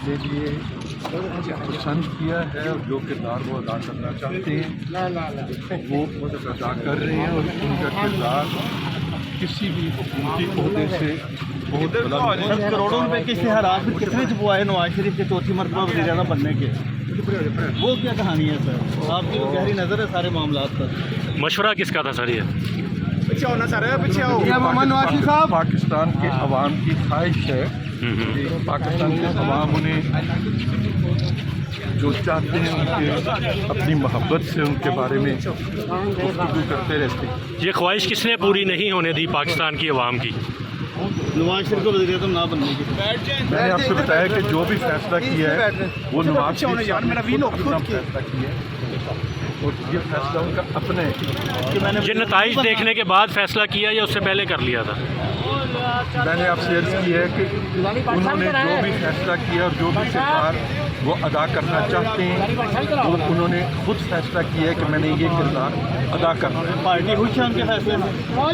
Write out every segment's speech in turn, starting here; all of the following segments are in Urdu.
کے لیے پسند کیا ہے اور جو کردار وہ ادا کرنا چاہتے ہیں وہ ادا کر رہے ہیں، اور ان کا کردار کسی بھی حکومتی عہدے سے بہت بلند ہے۔ کروڑوں روپے کے اشتہارات میں کتنے چھپوائے نواز شریف کے چوتھی مرتبہ وزیر اعظم بننے کے، وہ کیا کہانی ہے سر؟ آپ کی گہری نظر ہے سارے معاملات پر۔ مشورہ کس کا تھا سر یہ؟ پاکستان کے عوام کی خواہش ہے کہ پاکستان کے عوام انہیں جو چاہتے ہیں ان کے اپنی محبت سے ان کے بارے میں گفتگو کرتے رہتے ہیں۔ یہ خواہش کس نے پوری نہیں ہونے دی پاکستان کی عوام کی؟ نواز شریف کو وزیر اعظم نہ بننے کی۔ میں نے آپ سے بتایا کہ جو بھی فیصلہ کیا ہے وہ نواز شریف صاحب نے اپنا فیصلہ کیا ہے، اور یہ فیصلہ ان کا اپنا ہے۔ یہ نتائج دیکھنے کے بعد فیصلہ کیا یا اس سے پہلے کر لیا تھا؟ میں نے آپ سے عرض کی ہے کہ انہوں نے جو بھی فیصلہ کیا اور جو بھی کردار وہ ادا کرنا چاہتے ہیں وہ انہوں نے خود فیصلہ کیا ہے کہ میں نے یہ کردار ادا کرنا ہے۔ پارٹی خوش ہے ان کے فیصلے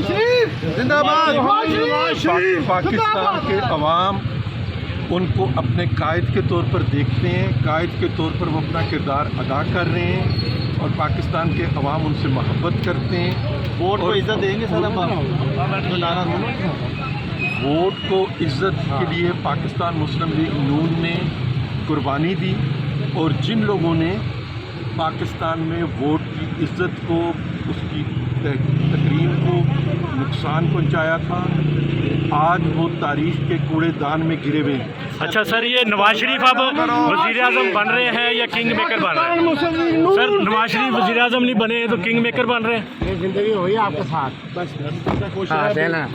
سے؟ زندہ باد۔ پاکستان کے عوام ان کو اپنے قائد کے طور پر دیکھتے ہیں، قائد کے طور پر وہ اپنا کردار ادا کر رہے ہیں، اور پاکستان کے عوام ان سے محبت کرتے ہیں۔ ووٹ کو عزت دیں گے سر؟ ووٹ کو عزت کے لیے پاکستان مسلم لیگ نون نے قربانی دی، اور جن لوگوں نے پاکستان میں ووٹ کی عزت کو، اس کی تقریم کو نقصان پہنچایا تھا، آج وہ تاریخ کے کوڑے دان میں گرے ہوئے ہیں۔ اچھا سر، یہ نواز شریف اب وزیر اعظم بن رہے ہیں یا کنگ میکر بن رہے ہیں؟ سر نواز شریف وزیر اعظم نہیں بنے ہیں تو کنگ میکر بن رہے ہیں؟ زندگی ہوئی آپ کے ساتھ بس دینا۔